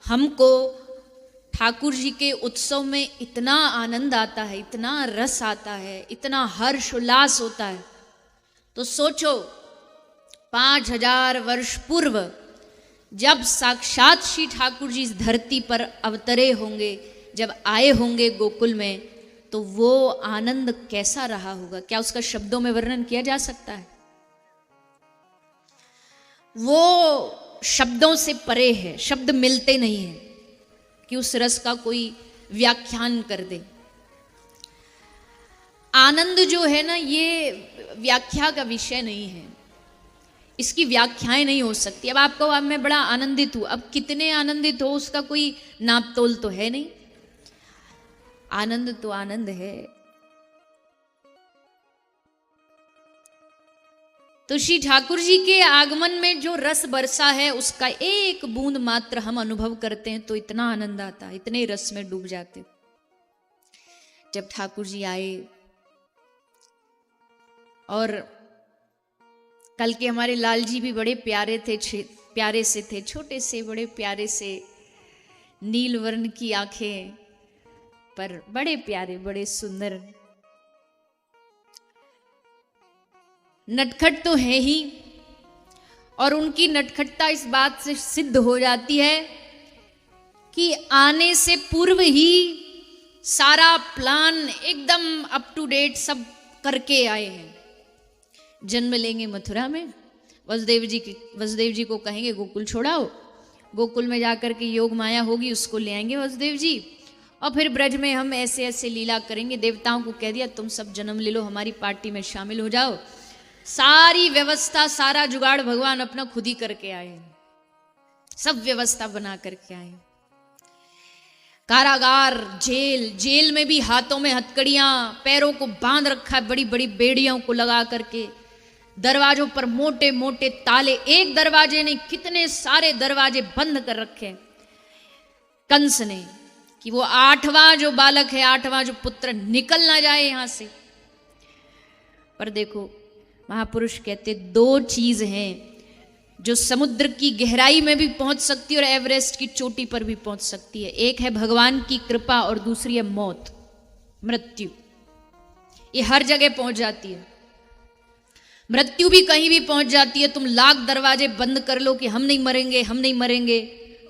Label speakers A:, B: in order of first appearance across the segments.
A: हमको ठाकुर जी के उत्सव में इतना आनंद आता है, इतना रस आता है, इतना हर्ष उल्लास होता है। तो सोचो 5000 वर्ष पूर्व जब साक्षात श्री ठाकुर जी इस धरती पर अवतरे होंगे, जब आए होंगे गोकुल में, तो वो आनंद कैसा रहा होगा, क्या उसका शब्दों में वर्णन किया जा सकता है? वो शब्दों से परे है, शब्द मिलते नहीं हैं कि उस रस का कोई व्याख्यान कर दे। आनंद जो है ना, ये व्याख्या का विषय नहीं है, इसकी व्याख्याएं नहीं हो सकती। अब आपको, अब मैं बड़ा आनंदित हूं, अब कितने आनंदित हो उसका कोई नाप तोल तो है नहीं। आनंद तो आनंद है। तो श्री ठाकुर जी के आगमन में जो रस बरसा है, उसका एक बूंद मात्र हम अनुभव करते हैं तो इतना आनंद आता है, इतने रस में डूब जाते। जब ठाकुर जी आए, और कल के हमारे लाल जी भी बड़े प्यारे थे, प्यारे से थे, छोटे से बड़े प्यारे से, नील वर्ण की आंखें, पर बड़े प्यारे, बड़े सुंदर। नटखट तो है ही, और उनकी नटखटता इस बात से सिद्ध हो जाती है कि आने से पूर्व ही सारा प्लान एकदम अप टू डेट सब करके आए हैं। जन्म लेंगे मथुरा में, वसुदेव जी को कहेंगे गोकुल छोड़ाओ, गोकुल में जाकर के योग माया होगी, उसको ले आएंगे वसुदेव जी, और फिर ब्रज में हम ऐसे ऐसे लीला करेंगे। देवताओं को कह दिया तुम सब जन्म ले लो, हमारी पार्टी में शामिल हो जाओ। सारी व्यवस्था, सारा जुगाड़ भगवान अपना खुद ही करके आए, सब व्यवस्था बना करके आए। कारागार, जेल में भी हाथों में हथकड़ियां, पैरों को बांध रखा है बड़ी बड़ी बेड़ियों को लगा करके, दरवाजों पर मोटे मोटे ताले, एक दरवाजे नहीं कितने सारे दरवाजे बंद कर रखे कंस ने, कि वो 8वां जो बालक है, 8वां जो पुत्र निकल ना जाए यहां से। पर देखो महापुरुष कहते 2 चीज हैं जो समुद्र की गहराई में भी पहुंच सकती है और एवरेस्ट की चोटी पर भी पहुंच सकती है। एक है भगवान की कृपा और दूसरी है मौत, मृत्यु। ये हर जगह पहुंच जाती है, मृत्यु भी कहीं भी पहुंच जाती है। तुम लाख दरवाजे बंद कर लो कि हम नहीं मरेंगे, हम नहीं मरेंगे,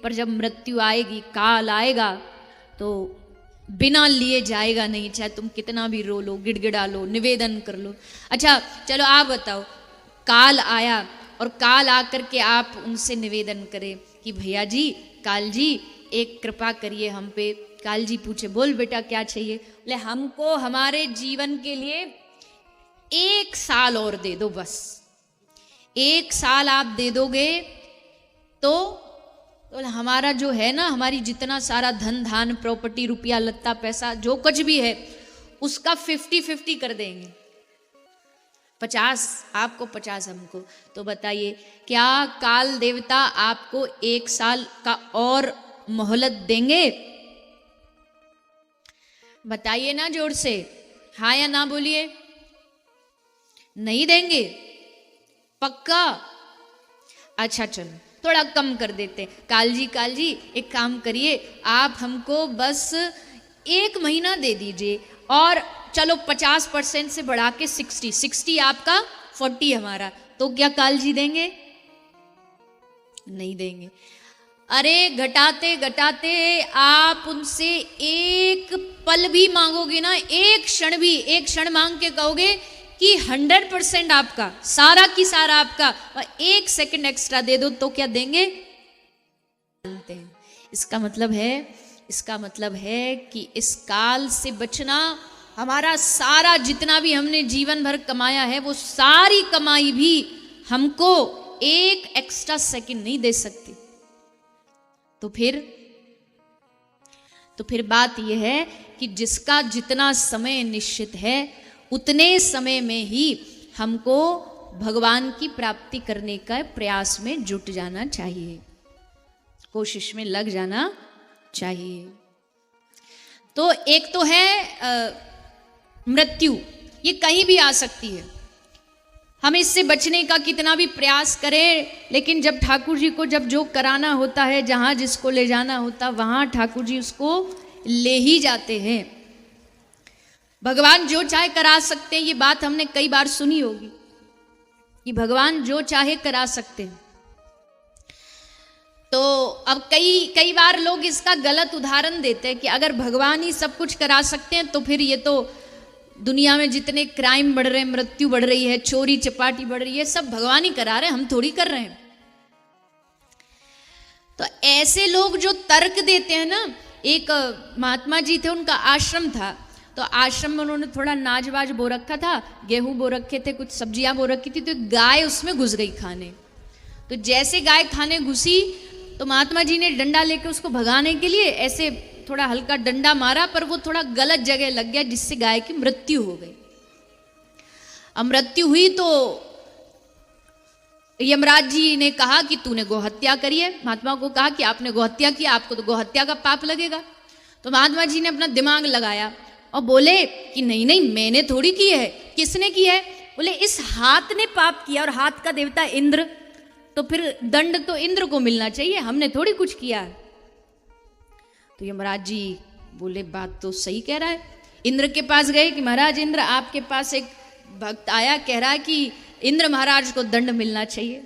A: पर जब मृत्यु आएगी, काल आएगा, तो बिना लिए जाएगा नहीं, चाहे तुम कितना भी रो लो, गिड़गिड़ा लो, निवेदन कर लो। अच्छा चलो आप बताओ, काल आया और काल आकर के आप उनसे निवेदन करें कि भैया जी, काल जी एक कृपा करिए हम पे। काल जी पूछे बोल बेटा क्या चाहिए? बोले हमको हमारे जीवन के लिए 1 साल और दे दो, बस 1 साल आप दे दोगे तो हमारा जो है ना, हमारी जितना सारा धन धान प्रॉपर्टी, रुपया लत्ता पैसा जो कुछ भी है, उसका 50-50 कर देंगे, 50 आपको 50 हमको। तो बताइए क्या काल देवता आपको 1 साल का और मोहलत देंगे? बताइए ना जोर से, हाँ या ना बोलिए। नहीं देंगे? पक्का? अच्छा चलो थोड़ा कम कर देते। काल जी एक काम करिए, आप हमको बस 1 महीना दे दीजिए, और चलो 50% से बढ़ा के 60 आपका 40 हमारा। तो क्या काल जी देंगे? नहीं देंगे। अरे घटाते घटाते आप उनसे 1 पल भी मांगोगे ना, 1 क्षण मांग के कहोगे कि 100% आपका, सारा की सारा आपका, और 1 सेकंड एक्स्ट्रा दे दो तो क्या देंगे? इसका मतलब है कि इस काल से बचना, हमारा सारा जितना भी हमने जीवन भर कमाया है, वो सारी कमाई भी हमको 1 एक्स्ट्रा सेकंड नहीं दे सकती। तो फिर बात यह है कि जिसका जितना समय निश्चित है, उतने समय में ही हमको भगवान की प्राप्ति करने का प्रयास में जुट जाना चाहिए, कोशिश में लग जाना चाहिए। तो एक तो है मृत्यु, ये कहीं भी आ सकती है। हम इससे बचने का कितना भी प्रयास करें, लेकिन जब ठाकुर जी को जब जो कराना होता है, जहाँ जिसको ले जाना होता, वहाँ ठाकुर जी उसको ले ही जाते हैं। भगवान जो चाहे करा सकते हैं, ये बात हमने कई बार सुनी होगी कि भगवान जो चाहे करा सकते हैं। तो अब कई बार लोग इसका गलत उदाहरण देते हैं कि अगर भगवान ही सब कुछ करा सकते हैं तो फिर ये तो दुनिया में जितने क्राइम बढ़ रहे हैं, मृत्यु बढ़ रही है, चोरी चपाटी बढ़ रही है, सब भगवान ही करा रहे हैं, हम थोड़ी कर रहे हैं। तो ऐसे लोग जो तर्क देते हैं ना, एक महात्मा जी थे, उनका आश्रम था, तो आश्रम में उन्होंने थोड़ा नाज वाज बो रखा था, गेहूं बो रखे थे, कुछ सब्जियां बो रखी थी, तो गाय उसमें घुस गई खाने। तो जैसे गाय खाने घुसी तो महात्मा जी ने डंडा लेके उसको भगाने के लिए ऐसे थोड़ा हल्का डंडा मारा, पर वो थोड़ा गलत जगह लग गया, जिससे गाय की मृत्यु हो गई। अब मृत्यु हुई तो यमराज जी ने कहा कि तूने गोहत्या करी है। महात्मा को कहा कि आपने गोहत्या किया, आपको तो गोहत्या का पाप लगेगा। तो महात्मा जी ने अपना दिमाग लगाया और बोले कि नहीं नहीं, मैंने थोड़ी की है। किसने की है? बोले इस हाथ ने पाप किया, और हाथ का देवता इंद्र, तो फिर दंड तो इंद्र को मिलना चाहिए, हमने थोड़ी कुछ किया है। तो यमराज जी बोले बात तो सही कह रहा है। इंद्र के पास गए कि महाराज इंद्र, आपके पास एक भक्त आया, कह रहा है कि इंद्र महाराज को दंड मिलना चाहिए।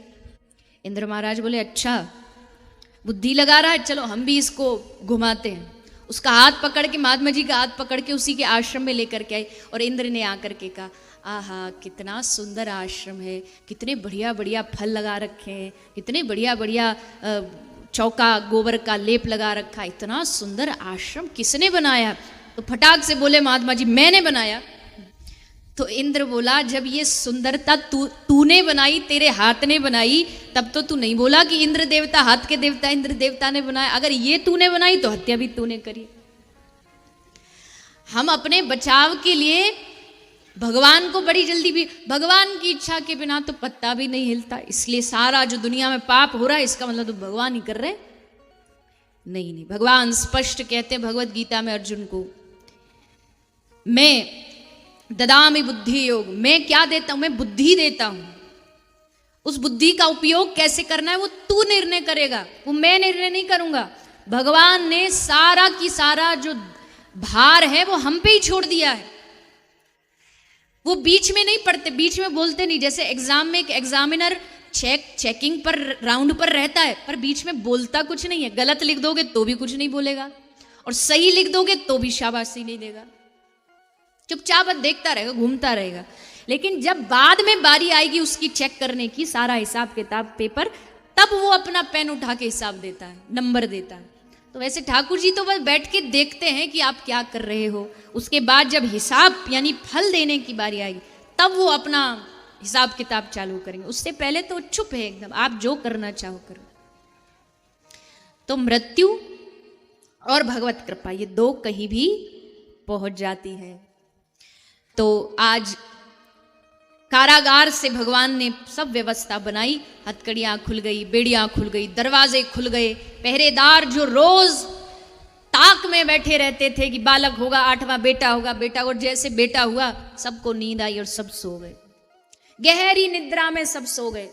A: इंद्र महाराज बोले अच्छा, बुद्धि लगा रहा है, चलो हम भी इसको घुमाते हैं। उसका हाथ पकड़ के, महात्मा जी का हाथ पकड़ के उसी के आश्रम में लेकर के आए, और इंद्र ने आकर के कहा आहा कितना सुंदर आश्रम है, कितने बढ़िया बढ़िया फल लगा रखे हैं, कितने बढ़िया बढ़िया चौका गोबर का लेप लगा रखा, इतना सुंदर आश्रम किसने बनाया? तो फटाक से बोले महात्मा जी मैंने बनाया। तो इंद्र बोला जब ये सुंदरता तूने बनाई, तेरे हाथ ने बनाई, तब तो तू नहीं बोला कि इंद्र देवता, हाथ के देवता इंद्र देवता ने बनाया। अगर ये तूने बनाई तो हत्या भी तूने करी। हम अपने बचाव के लिए भगवान को बड़ी जल्दी भी, भगवान की इच्छा के बिना तो पत्ता भी नहीं हिलता। इसलिए सारा जो दुनिया में पाप हो रहा है, इसका मतलब तो भगवान ही कर रहे। नहीं नहीं, भगवान स्पष्ट कहते हैं भगवत गीता में अर्जुन को, मैं ददामि बुद्धि योग, मैं क्या देता हूं? मैं बुद्धि देता हूं। उस बुद्धि का उपयोग कैसे करना है वो तू निर्णय करेगा, वो मैं निर्णय नहीं करूंगा। भगवान ने सारा की सारा जो भार है वो हम पे ही छोड़ दिया है। वो बीच में नहीं पढ़ते, बीच में बोलते नहीं। जैसे एग्जाम में एक एग्जामिनर चेकिंग पर, राउंड पर रहता है, पर बीच में बोलता कुछ नहीं है। गलत लिख दोगे तो भी कुछ नहीं बोलेगा, और सही लिख दोगे तो भी शाबाशी नहीं देगा, चुपचाप देखता रहेगा, घूमता रहेगा। लेकिन जब बाद में बारी आएगी उसकी चेक करने की, सारा हिसाब किताब पेपर, तब वो अपना पेन उठा के हिसाब देता है, नंबर देता है। तो वैसे ठाकुर जी तो बस बैठ के देखते हैं कि आप क्या कर रहे हो। उसके बाद जब हिसाब यानी फल देने की बारी आएगी, तब वो अपना हिसाब किताब चालू करेंगे। उससे पहले तो चुप है एकदम, आप जो करना चाहो करो। तो मृत्यु और भगवत कृपा, ये दो कहीं भी पहुंच जाती है। तो आज कारागार से भगवान ने सब व्यवस्था बनाई, हथकड़ियां खुल गई, बेड़ियां खुल गई, दरवाजे खुल गए। पहरेदार जो रोज ताक में बैठे रहते थे कि बालक होगा, 8वां बेटा होगा, बेटा, और जैसे बेटा हुआ सबको नींद आई और सब सो गए, गहरी निद्रा में सब सो गए।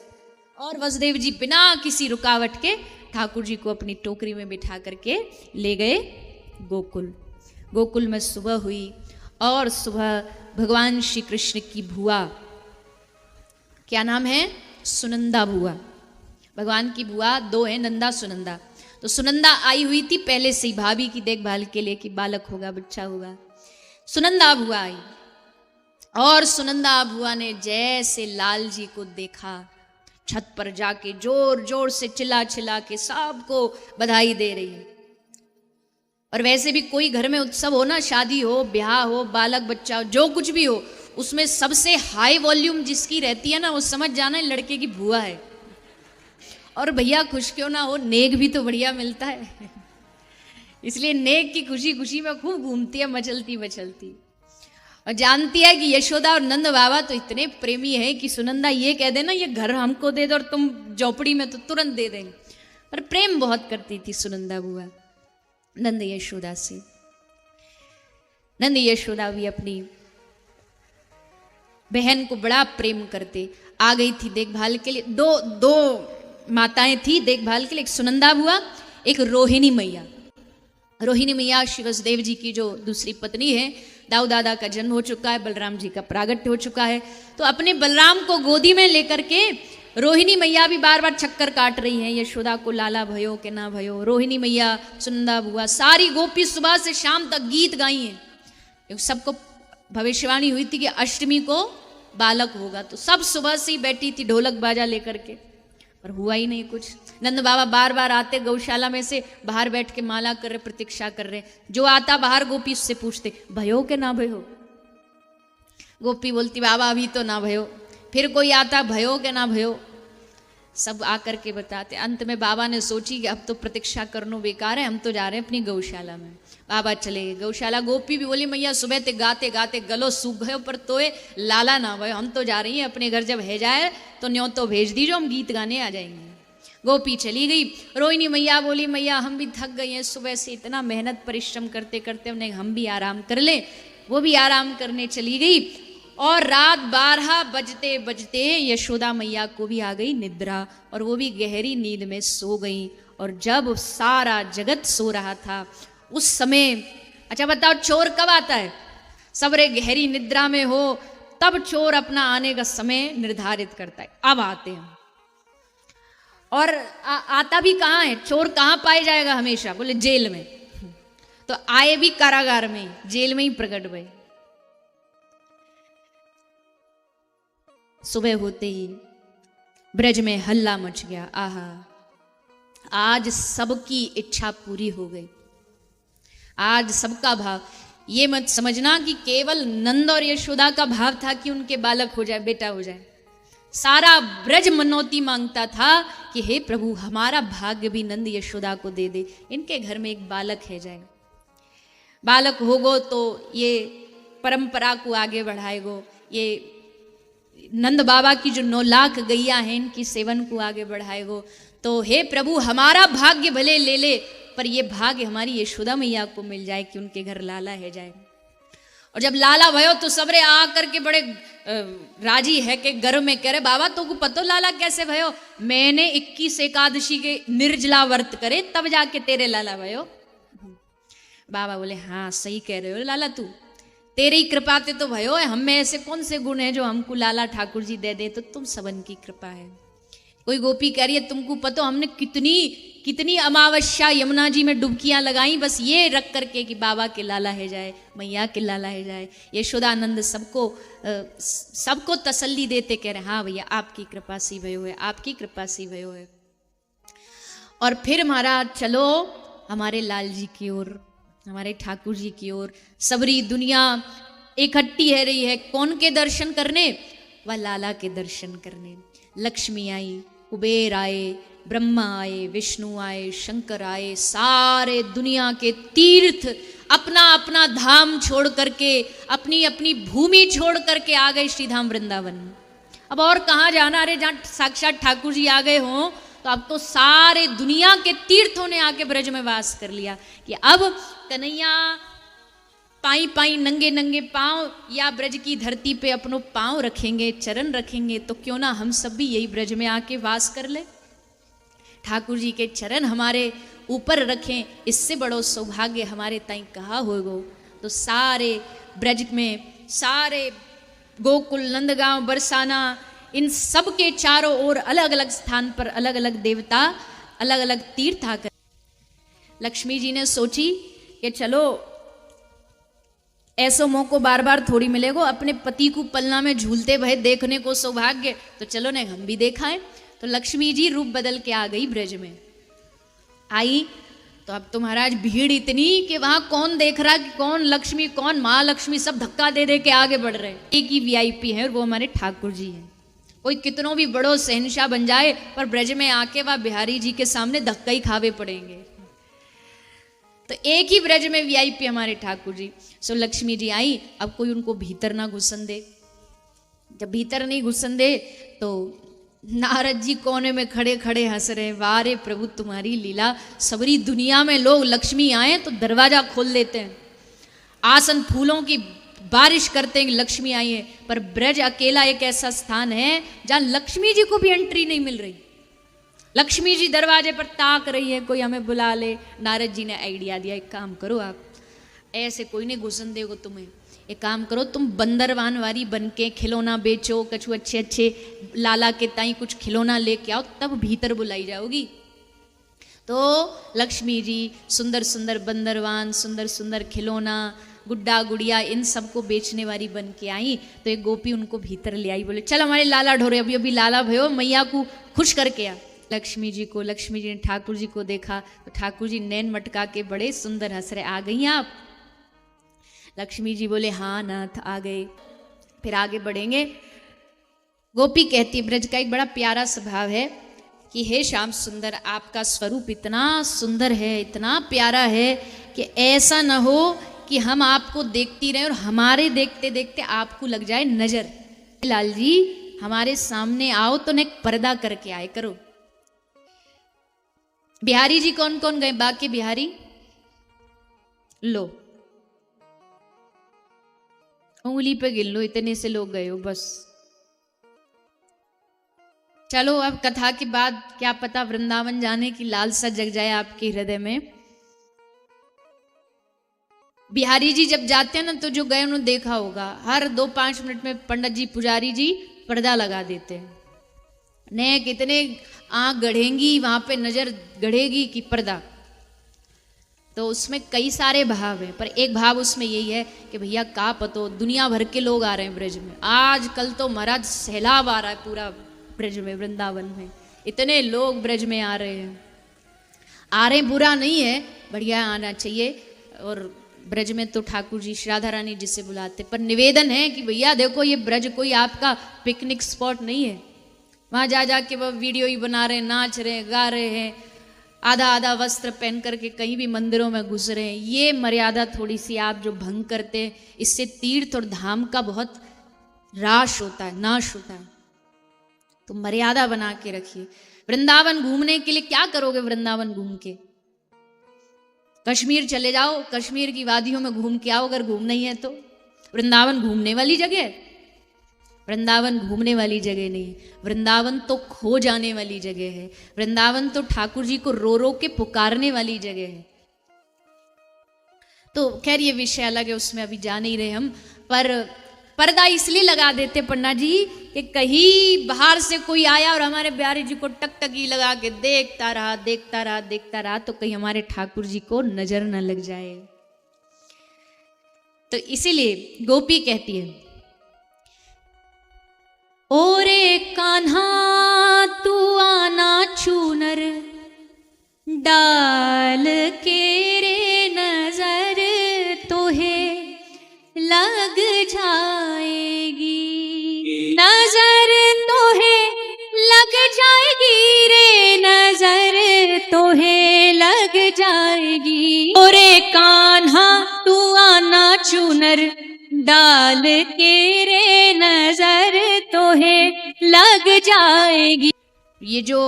A: और वसुदेव जी बिना किसी रुकावट के ठाकुर जी को अपनी टोकरी में बिठा करके ले गए गोकुल। गोकुल में सुबह हुई, और सुबह भगवान श्री कृष्ण की बुआ, क्या नाम है? सुनंदा बुआ। भगवान की बुआ दो है, नंदा सुनंदा। तो सुनंदा आई हुई थी पहले से ही भाभी की देखभाल के लिए कि बालक होगा, बच्चा होगा। सुनंदा बुआ आई, और सुनंदा बुआ ने जैसे लाल जी को देखा, छत पर जाके जोर जोर से चिल्ला चिल्ला के सबको बधाई दे रही है। और वैसे भी कोई घर में उत्सव हो ना, शादी हो, ब्याह हो, बालक बच्चा हो, जो कुछ भी हो, उसमें सबसे हाई वॉल्यूम जिसकी रहती है ना, वो समझ जाना है लड़के की बुआ है। और भैया खुश क्यों ना हो, नेक भी तो बढ़िया मिलता है। इसलिए नेक की खुशी खुशी में खूब घूमती है, मचलती मचलती। और जानती है कि यशोदा और नंद बाबा तो इतने प्रेमी है कि सुनंदा ये कह देना ये घर हमको दे दो और तुम झोपड़ी में, तो तुरंत दे देंगे। पर प्रेम बहुत करती थी सुनंदा बुआ नंद यशोदा से। नंद यशोदा भी अपनी बहन को बड़ा प्रेम करते। आ गई थी देखभाल के लिए, दो दो माताएं थी देखभाल के लिए, एक सुनंदा बुआ, एक रोहिणी मैया। रोहिणी मैया श्री वसुदेव जी की जो दूसरी पत्नी है। दाऊ दादा का जन्म हो चुका है, बलराम जी का प्रागट्य हो चुका है, तो अपने बलराम को गोदी में लेकर के रोहिणी मैया भी बार बार चक्कर काट रही है, यशोदा को लाला भयो के ना भयो। रोहिणी मैया, सुनंदा बुआ, सारी गोपी सुबह से शाम तक गीत गाई हैं। सबको भविष्यवाणी हुई थी कि अष्टमी को बालक होगा, तो सब सुबह से ही बैठी थी ढोलक बाजा लेकर के, पर हुआ ही नहीं कुछ। नंद बाबा बार बार आते गौशाला में से, बाहर बैठ के माला कर रहे, प्रतीक्षा कर रहे। जो आता बाहर गोपी उससे पूछते भयो के ना भयो। गोपी बोलती बाबा अभी तो ना भयो। फिर कोई आता भयो के ना भयो। सब आकर के बताते। अंत में बाबा ने सोची कि अब तो प्रतीक्षा करना बेकार है, हम तो जा रहे हैं अपनी गौशाला में। बाबा चले गए गौशाला। गोपी भी बोली मैया सुबह ते गाते गाते गलो सूख गए, पर तोए लाला ना भयो, हम तो जा रही हैं अपने घर, जब है जाए तो न्यों तो भेज दीजिए, हम गीत गाने आ जाएंगे। गोपी चली गई। रोहिणी मैया बोली मैया हम भी थक गई हैं, सुबह से इतना मेहनत परिश्रम करते करते हमने, हम भी आराम कर ले। वो भी आराम करने चली गई। और रात 12 बजते बजते यशोदा मैया को भी आ गई निद्रा, और वो भी गहरी नींद में सो गई। और जब सारा जगत सो रहा था उस समय, अच्छा बताओ चोर कब आता है? सबरे गहरी निद्रा में हो तब चोर अपना आने का समय निर्धारित करता है, अब आते हैं। और आता भी कहाँ है? चोर कहाँ पाए जाएगा हमेशा? बोले जेल में। तो आए भी कारागार में, जेल में ही प्रकट भये। सुबह होते ही ब्रज में हल्ला मच गया। आहा, आज सबकी इच्छा पूरी हो गई। आज सबका भाव, ये मत समझना कि केवल नंद और यशोदा का भाव था कि उनके बालक हो जाए, बेटा हो जाए। सारा ब्रज मनौती मांगता था कि हे प्रभु हमारा भाग्य भी नंद यशोदा को दे दे, इनके घर में एक बालक है जाएगा। बालक होगो तो ये परंपरा को आगे बढ़ाएगो, ये नंद बाबा की जो 9 लाख गैया हैं इनकी सेवन को आगे बढ़ाएगो। तो हे प्रभु हमारा भाग्य भले ले ले, पर ये भाग्य हमारी यशोदा मैया को मिल जाए कि उनके घर लाला है जाए। और जब लाला भयो तो सबरे आ करके बड़े राजी है कि गर्व में कह रहे बाबा तो को पतो लाला कैसे भयो? मैंने 21 एकादशी के निर्जला व्रत करे तब जाके तेरे लाला भयो। बाबा बोले हाँ सही कह रहे हो लाला, तू तेरी कृपा ते तो भयो है, हम में ऐसे कौन से गुण है जो हमको लाला ठाकुर जी दे दे, तो तुम सबन की कृपा है। कोई गोपी कह रही है तुमको पता हमने कितनी कितनी अमावस्या यमुना जी में डुबकियां लगाई, बस ये रख करके कि बाबा के लाला है जाए, मैया के लाला है जाए। यशोदानंद सबको तसल्ली देते कह रहे हाँ भैया आपकी कृपा सी भयो है, आपकी कृपा सी भयो है। और फिर महाराज चलो हमारे लाल जी की ओर, हमारे ठाकुर जी की ओर। सबरी दुनिया इकट्ठी है रही है, कौन के दर्शन करने? वह लाला के दर्शन करने। लक्ष्मी आई, कुबेर आए, ब्रह्मा आए, विष्णु आए, शंकर आए, सारे दुनिया के तीर्थ अपना अपना धाम छोड़ करके, अपनी अपनी भूमि छोड़ करके आ गए श्रीधाम वृंदावन। अब और कहाँ जाना? अरे जहाँ साक्षात ठाकुर जी आ गए हों तो अब तो सारे दुनिया के तीर्थों ने आके ब्रज में वास कर लिया कि अब कन्हैया पाई पाई नंगे नंगे पांव या ब्रज की धरती पे अपनों पांव रखेंगे, चरण रखेंगे, तो क्यों ना हम सब भी यही ब्रज में आके वास कर ले। ठाकुर जी के चरण हमारे ऊपर रखें, इससे बड़ो सौभाग्य हमारे ताई कहाँ होगो। तो सारे ब्रज में, सारे गोकुल, नंदगांव, बरसाना, इन सब के चारों ओर अलग अलग स्थान पर अलग अलग देवता, अलग अलग तीर्थ आकर लक्ष्मी जी ने सोची कि चलो ऐसो मौको बार बार थोड़ी मिलेगो, अपने पति को पलना में झूलते भय देखने को सौभाग्य, तो चलो ने हम भी देखाएं। तो लक्ष्मी जी रूप बदल के आ गई ब्रज में। आई तो अब तो महाराज भीड़ इतनी कि वहां कौन देख रहा कि कौन लक्ष्मी कौन महालक्ष्मी, सब धक्का दे दे के आगे बढ़ रहे हैं। एक ही वीआईपी है और वो हमारे ठाकुर जी हैं। कोई कितनों भी बड़ो शहनशाह बन जाए पर ब्रज में आके वह बिहारी जी के सामने धक्का ही खावे पड़ेंगे। तो एक ही ब्रज में वीआईपी हमारे ठाकुर जी। सो लक्ष्मी जी आई, अब कोई उनको भीतर ना घुसन दे। जब भीतर नहीं घुसन दे तो नारद जी कोने में खड़े खड़े हंस रहे, वाह रे प्रभु तुम्हारी लीला, सबरी दुनिया में लोग लक्ष्मी आए तो दरवाजा खोल देते हैं, आसन फूलों की बारिश करते हैं लक्ष्मी आई है। पर ब्रज अकेला एक ऐसा स्थान है जहां लक्ष्मी जी को भी एंट्री नहीं मिल रही। लक्ष्मी जी दरवाजे पर ताक रही है, कोई हमें बुला ले। नारद जी ने आइडिया दिया, एक काम करो आप, ऐसे कोई नहीं घुसन देगा तुम्हें, एक काम करो तुम बंदरवान वारी बन के खिलौना बेचो, कछु अच्छे अच्छे लाला के ताई कुछ खिलौना लेके आओ, तब भीतर बुलाई जाओगी। तो लक्ष्मी जी सुंदर सुंदर बंदरवान, सुंदर सुंदर खिलौना, गुड्डा गुड़िया, इन सबको बेचने वाली बन के आई। तो एक गोपी उनको भीतर ले आई, बोले चल हमारे लाला ढोरे, अभी अभी लाला भयो, मैया को खुश करके आ। लक्ष्मी जी ने ठाकुर जी को देखा तो ठाकुर जी नैन मटका के बड़े सुंदर हंस रहे, आ गई आप? लक्ष्मी जी बोले हाँ नाथ आ गए। फिर आगे बढ़ेंगे। गोपी कहती, ब्रज का एक बड़ा प्यारा स्वभाव है कि हे श्याम सुंदर, आपका स्वरूप इतना सुंदर है, इतना प्यारा है कि ऐसा न हो कि हम आपको देखती रहें और हमारे देखते देखते आपको लग जाए नजर। लाल जी हमारे सामने आओ तो न एक पर्दा करके आए करो। बिहारी जी कौन कौन गए? बाकी बिहारी लो, उंगली पे गिन लो, इतने से लोग गए हो बस। चलो अब कथा के बाद क्या पता वृंदावन जाने की लालसा जग जाए आपके हृदय में। बिहारी जी जब जाते हैं ना तो जो गए उन्होंने देखा होगा, हर 2-5 मिनट में पंडित जी पुजारी जी पर्दा लगा देते हैं। ने कितने आंख गढ़ेंगी वहां पे, नजर गढ़ेगी कि पर्दा। तो उसमें कई सारे भाव हैं, पर एक भाव उसमें यही है कि भैया का पतो दुनिया भर के लोग आ रहे हैं ब्रज में। आज कल तो महाराज सैलाब आ रहा है पूरा ब्रज में, वृंदावन में इतने लोग ब्रज में आ रहे हैं। आ रहे बुरा नहीं है, बढ़िया आना चाहिए। और ब्रज में तो ठाकुर जी राधा रानी जिसे बुलाते, पर निवेदन है कि भैया देखो ये ब्रज कोई आपका पिकनिक स्पॉट नहीं है। वहां जा जाके वह वीडियो ही बना रहे हैं, नाच रहे हैं, गा रहे हैं, आधा आधा वस्त्र पहन करके कहीं भी मंदिरों में घुस रहे हैं। ये मर्यादा थोड़ी सी आप जो भंग करते हैं, इससे तीर्थ और धाम का बहुत राश होता है, नाश होता है। तो मर्यादा बना के रखिए। वृंदावन घूमने के लिए क्या करोगे? वृंदावन घूम के कश्मीर चले जाओ, कश्मीर की वादियों में घूम के आओ अगर घूमना ही है तो। वृंदावन घूमने वाली जगह? वृंदावन घूमने वाली जगह नहीं, वृंदावन तो खो जाने वाली जगह है। वृंदावन तो ठाकुर जी को रो रो के पुकारने वाली जगह है। तो खैर ये विषय अलग है, उसमें अभी जा नहीं रहे हम। पर पर्दा इसलिए लगा देते पन्ना जी कि कहीं बाहर से कोई आया और हमारे बिहारी जी को टकटकी लगा के देखता रहा देखता रहा देखता रहा, तो कहीं हमारे ठाकुर जी को नजर न लग जाए। तो इसीलिए गोपी कहती है, ओरे कान्हा तू आना चूनर डाल के रे नजर तो है लग जाएगी, नजर तो है लग जाएगी रे, नजर तो है लग जाएगी। ओरे कान्हा तू आना चूनर डाल के रे नजर तो है लग जाएगी। ये जो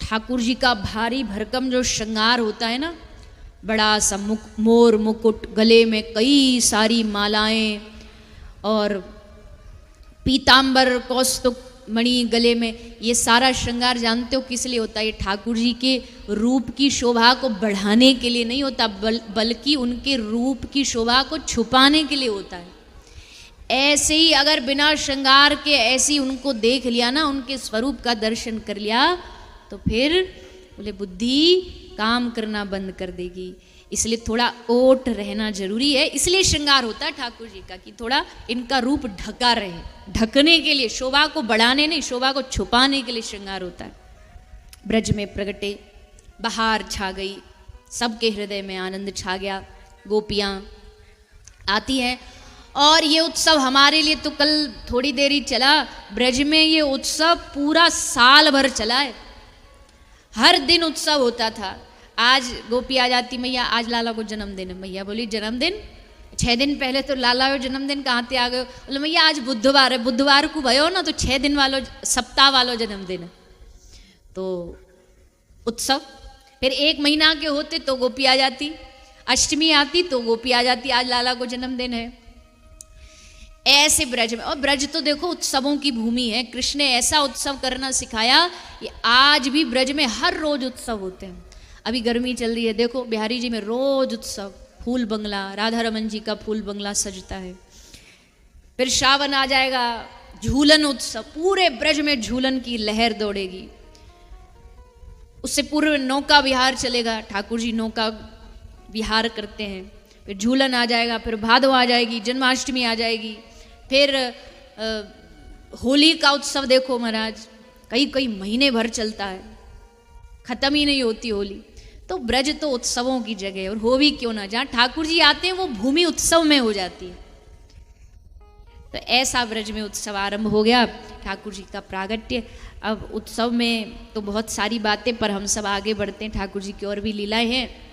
A: ठाकुर जी का भारी भरकम जो श्रृंगार होता है ना, बड़ा सा मोर मुकुट, गले में कई सारी मालाएं और पीतांबर कौस्तुभ मणि गले में, ये सारा श्रृंगार जानते हो किस लिए होता है? ये ठाकुर जी के रूप की शोभा को बढ़ाने के लिए नहीं होता, बल्कि उनके रूप की शोभा को छुपाने के लिए होता है। ऐसे ही अगर बिना श्रृंगार के ऐसी उनको देख लिया ना, उनके स्वरूप का दर्शन कर लिया, तो फिर बोले बुद्धि काम करना बंद कर देगी। इसलिए थोड़ा ओट रहना जरूरी है। इसलिए श्रृंगार होता है ठाकुर जी का कि थोड़ा इनका रूप ढका रहे, ढकने के लिए, शोभा को बढ़ाने नहीं, शोभा को छुपाने के लिए श्रृंगार होता है। ब्रज में प्रगटे, बहार छा गई, सबके हृदय में आनंद छा गया। गोपियाँ आती हैं और ये उत्सव हमारे लिए तो कल थोड़ी देर ही चला, ब्रज में ये उत्सव पूरा साल भर चला है। हर दिन उत्सव होता था। आज गोपी आ जाती, मैया आज लाला को जन्मदिन है। मैया बोली जन्मदिन? 6 दिन पहले तो लाला को जन्मदिन कहाँ से आ गए? बोले मैया आज बुधवार है, बुधवार को भयो ना, तो 6 दिन वालों सप्ताह वालों जन्मदिन है। तो उत्सव फिर 1 महीना के होते तो गोपी आ जाती। अष्टमी आती तो गोपी आ जाती, आज लाला को जन्मदिन है। ऐसे ब्रज में, और ब्रज तो देखो उत्सवों की भूमि है। कृष्ण ने ऐसा उत्सव करना सिखाया कि आज भी ब्रज में हर रोज उत्सव होते हैं। अभी गर्मी चल रही है, देखो बिहारी जी में रोज उत्सव, फूल बंगला, राधा रमन जी का फूल बंगला सजता है। फिर श्रावण आ जाएगा, झूलन उत्सव, पूरे ब्रज में झूलन की लहर दौड़ेगी। उससे पूर्व नौका विहार चलेगा, ठाकुर जी नौका विहार करते हैं। फिर झूलन आ जाएगा, फिर भादव आ जाएगी, जन्माष्टमी आ जाएगी, फिर होली का उत्सव देखो महाराज, कई कई महीने भर चलता है, खत्म ही नहीं होती होली। तो ब्रज तो उत्सवों की जगह है, और हो भी क्यों ना, जहाँ ठाकुर जी आते हैं वो भूमि उत्सव में हो जाती है। तो ऐसा ब्रज में उत्सव आरंभ हो गया, ठाकुर जी का प्रागट्य। अब उत्सव में तो बहुत सारी बातें, पर हम सब आगे बढ़ते हैं, ठाकुर जी की और भी लीलाएं हैं।